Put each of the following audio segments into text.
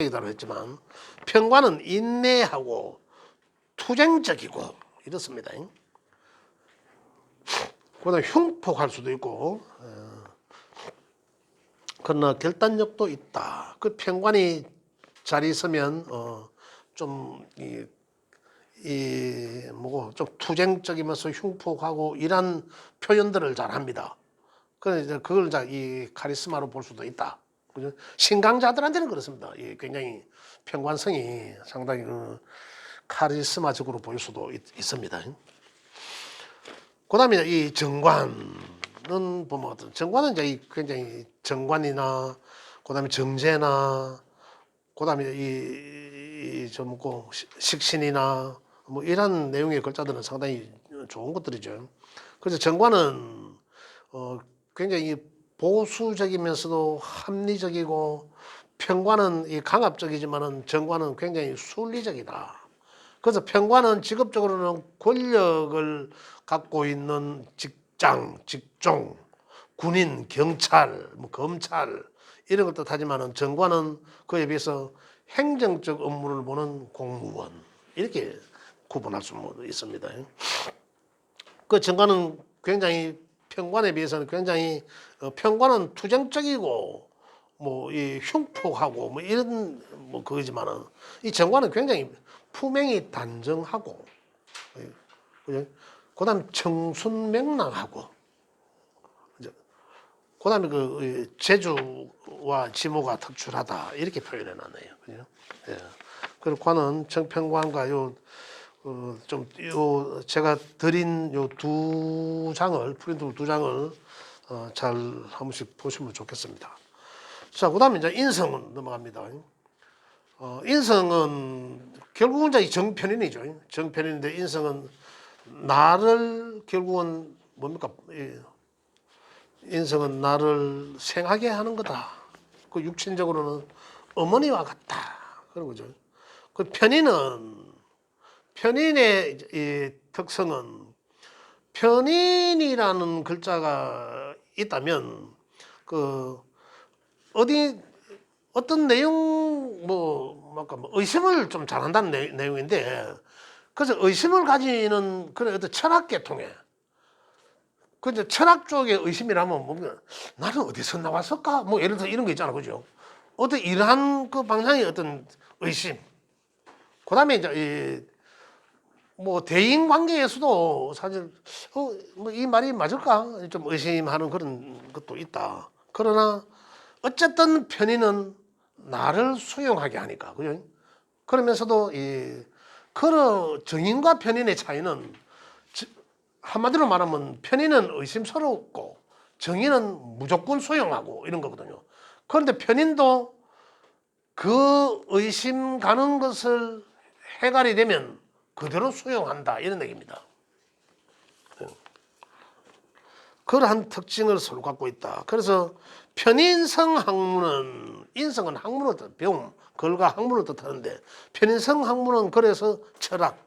이라고 했지만 평관은 인내하고 투쟁적이고 이렇습니다. 그다음 흉폭할 수도 있고, 그러나 결단력도 있다. 그 평관이 잘 있으면 좀 투쟁적이면서 흉폭하고 이런 표현들을 잘 합니다. 그래서 그걸 이 카리스마로 볼 수도 있다. 그죠? 신강자들한테는 그렇습니다. 굉장히 평관성이 상당히 카리스마적으로 보일 수도 있습니다. 그다음에 이 정관은 보면 정관은 이제 굉장히 정관이나 그다음에 정제나 그다음에 뭐 식신이나 뭐 이런 내용의 글자들은 상당히 좋은 것들이죠. 그래서 정관은 굉장히 보수적이면서도 합리적이고, 평관은 이 강압적이지만은 정관은 굉장히 순리적이다. 그래서 평관은 직업적으로는 권력을 갖고 있는 직장, 직종, 군인, 경찰, 뭐 검찰 이런 걸 뜻하지만은 정관은 그에 비해서 행정적 업무를 보는 공무원, 이렇게 구분할 수 있습니다. 그 정관은 굉장히 평관에 비해서는 굉장히 평관은 투쟁적이고 뭐 이 흉폭하고 뭐 이런 뭐 그거지만은 이 정관은 굉장히 품행이 단정하고, 그다음 청순맹랑하고, 그다음에 그 재주와 지모가 특출하다 이렇게 표현해 놨네요. 그죠? 예. 그리고 관은 정평관과 제가 드린 요 두 장을, 프린트 두 장을 잘 한 번씩 보시면 좋겠습니다. 자, 그다음에 이제 인성은 넘어갑니다. 인성은 결국은 이제 정편인이죠. 정편인인데 인성은 나를 결국은 뭡니까? 인성은 나를 생하게 하는 거다. 그 육신적으로는 어머니와 같다. 그런 거죠. 그 편인의 이 특성은, 편인이라는 글자가 있다면 그 어떤 내용 뭐 의심을 좀 잘한다는 내용인데, 그래서 의심을 가지는 그런 어떤 철학 계통에, 그 철학 쪽의 의심이라면 뭡니까? 나는 어디서 나왔을까? 뭐 예를 들어 이런 거 있잖아, 그죠? 어떤 이러한 그 방향의 어떤 의심. 그다음에 이제 뭐 대인 관계에서도 사실 뭐 이 말이 맞을까? 좀 의심하는 그런 것도 있다. 그러나 어쨌든 편인은 나를 수용하게 하니까, 그죠? 그러면서도 그런 정인과 편인의 차이는, 한마디로 말하면 편인은 의심스럽고 정인은 무조건 수용하고 이런 거거든요. 그런데 편인도 그 의심 가는 것을 해갈이 되면 그대로 수용한다, 이런 얘기입니다. 그러한 특징을 서로 갖고 있다. 그래서 편인성 학문은, 인성은 학문을 배움, 글과 학문을 뜻하는데, 편인성 학문은 그래서 철학,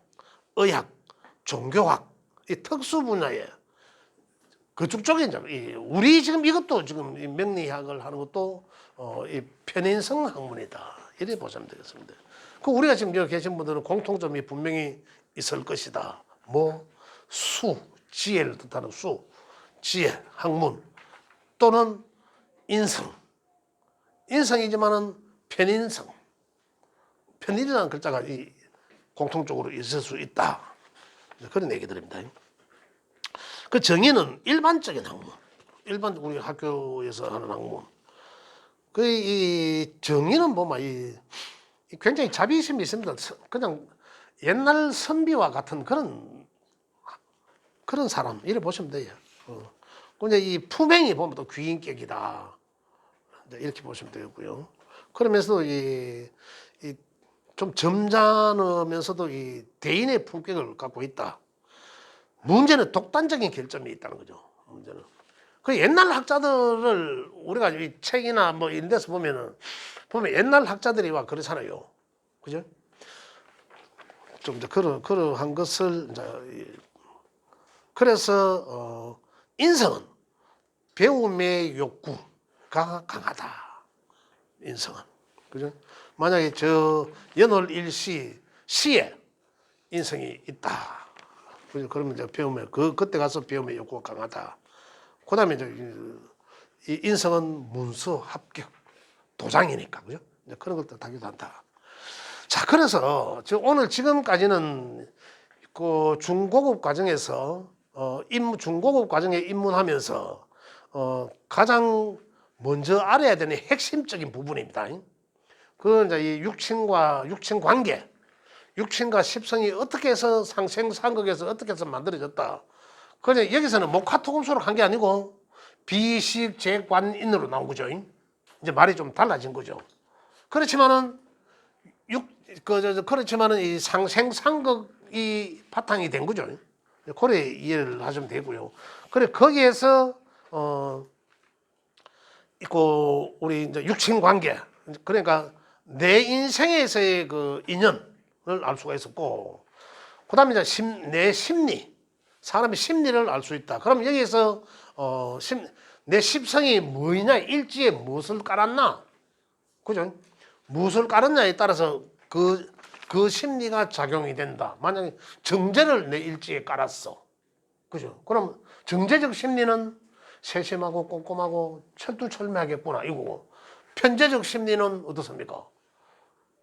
의학, 종교학, 이 특수 분야에 그쪽 쪽에 이제 우리 지금 이것도 지금 이 명리학을 하는 것도 이 편인성 학문이다, 이렇게 보시면 되겠습니다. 그 우리가 지금 여기 계신 분들은 공통점이 분명히 있을 것이다. 뭐 지혜를 뜻하는 지혜, 학문, 또는 인성이지만은 편인성, 편인이라는 글자가 공통적으로 있을 수 있다, 그런 얘기들입니다. 그 정의는 일반적인 학문, 일반 우리 학교에서 하는 학문. 이 정의는 보면 굉장히 자비심이 있습니다. 그냥 옛날 선비와 같은 그런 사람, 이래 보시면 돼요. 근데 이 품행이 보면 또 귀인격이다, 이렇게 보시면 되고요. 그러면서도 좀 점잖으면서도 이 대인의 품격을 갖고 있다. 문제는 독단적인 결점이 있다는 거죠. 문제는. 그 옛날 학자들을 우리가 이 책이나 뭐 이런 데서 보면 옛날 학자들이 와 그렇잖아요. 그죠? 좀 이제 그러한 것을 이제, 그래서 인성은 배움의 욕구가 강하다. 인성은. 그죠? 만약에 저 연월 일시 시에 인성이 있다. 그러면 이제 배움에 그때 가서 배움의 욕구가 강하다. 그다음에 이제 이 인성은 문서 합격 도장이니까 그죠? 이제 그런 것도 다기도 한다. 자, 그래서 오늘 지금까지는 그 중고급 과정에서 중고급 과정에 입문하면서 가장 먼저 알아야 되는 핵심적인 부분입니다. 그건 이제 이 육친 관계, 육친과 십성이 어떻게 해서 상생상극에서 어떻게 해서 만들어졌다. 그런데 여기서는 목화토금수로 한 게 아니고 비식재관인으로 나온 거죠. 이제 말이 좀 달라진 거죠. 그렇지만은 그렇지만은 이 상생상극이 바탕이 된 거죠. 그래 이해를 하시면 되고요. 그래 거기에서 있고 우리 이제 육친 관계, 그러니까 내 인생에서의 그 인연을 알 수가 있었고, 그다음에 이제 내 심리, 사람의 심리를 알 수 있다. 그럼 여기에서 내 십성이 뭐냐, 일지에 무엇을 깔았나, 그죠? 무엇을 깔았냐에 따라서 그 심리가 작용이 된다. 만약에 정제를 내 일지에 깔았어, 그죠? 그럼 정제적 심리는 세심하고 꼼꼼하고 철두철미하겠구나 이거고, 편제적 심리는 어떻습니까?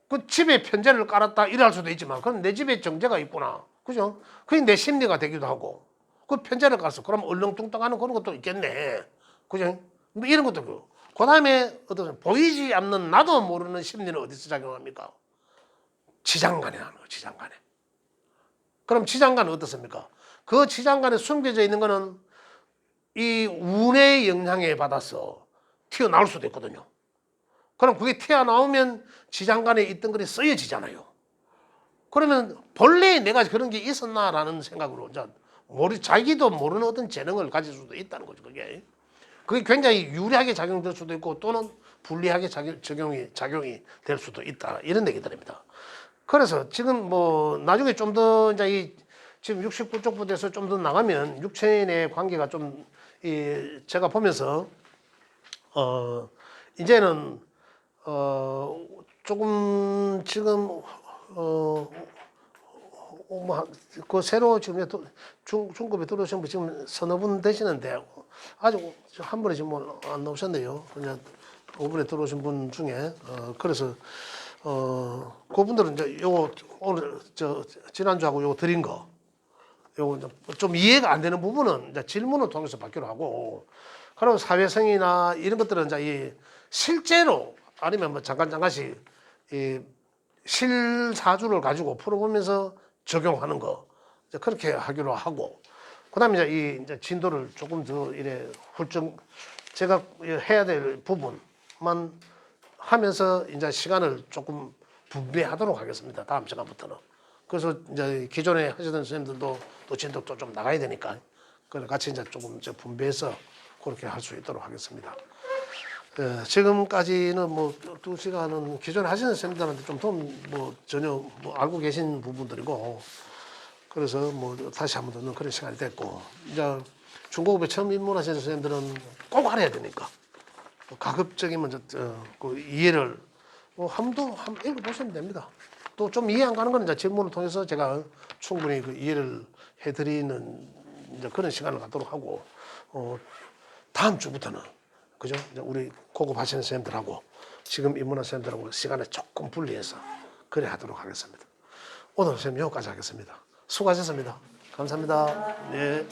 그 집에 편제를 깔았다 이럴 수도 있지만 그건 내 집에 정제가 있구나, 그죠? 그게 내 심리가 되기도 하고, 그 편제를 깔았어 그럼 얼렁뚱땅하는 그런 것도 있겠네, 그죠? 뭐 이런 것도 있고, 그 다음에 보이지 않는 나도 모르는 심리는 어디서 작용합니까? 지장간에 하는 거예요. 지장간에. 그럼 지장간은 어떻습니까? 그 지장간에 숨겨져 있는 거는 이 운의 영향에 받아서 튀어나올 수도 있거든요. 그럼 그게 튀어나오면 지장간에 있던 것이 쓰여지잖아요. 그러면 본래 내가 그런 게 있었나라는 생각으로 자기도 모르는 어떤 재능을 가질 수도 있다는 거죠. 그게 굉장히 유리하게 작용될 수도 있고 또는 불리하게 작용이 될 수도 있다, 이런 얘기들입니다. 그래서 지금 뭐 나중에 좀 더 이제 지금 69쪽부터해서 좀 더 나가면 육체인의 관계가 좀 제가 보면서 이제는 조금 지금 그 새로 지금 중급에 들어오신 분 지금 서너 분 되시는데 아직 한 분이 지금 안 나오셨네요. 그냥 5분에 들어오신 분 중에 그래서 그분들은 이제 요거 오늘 지난주하고 요거 드린 거 요거 좀 이해가 안 되는 부분은 이제 질문을 통해서 받기로 하고, 그리고 사회성이나 이런 것들은 이제 실제로 아니면 뭐 잠깐씩 이 실사주를 가지고 풀어보면서 적용하는 거 그렇게 하기로 하고, 그다음에 이제 진도를 조금 더 훌쩍 제가 해야 될 부분만 하면서 이제 시간을 조금 분배하도록 하겠습니다. 다음 시간부터는. 그래서 이제 기존에 하시던 선생님들도 또 진도도 좀 나가야 되니까 그걸 같이 이제 조금 분배해서 그렇게 할 수 있도록 하겠습니다. 지금까지는 뭐 2시간은 기존에 하시는 선생님들한테 좀 도움 전혀 알고 계신 부분들이고, 그래서 다시 한번 듣는 그런 시간이 됐고, 이제 중고급에 처음 입문하시는 선생님들은 꼭 알아야 되니까 가급적이면 그 이해를 한번 읽어보시면 됩니다. 또 좀 이해 안 가는 건 이제 질문을 통해서 제가 충분히 그 이해를 해드리는 이제 그런 시간을 갖도록 하고, 다음 주부터는 그죠? 이제 우리 고급 하시는 선생님들하고 지금 입문한 선생님들하고 시간을 조금 분리해서 그래 하도록 하겠습니다. 오늘 선생님 여기까지 하겠습니다. 수고하셨습니다. 감사합니다. 네.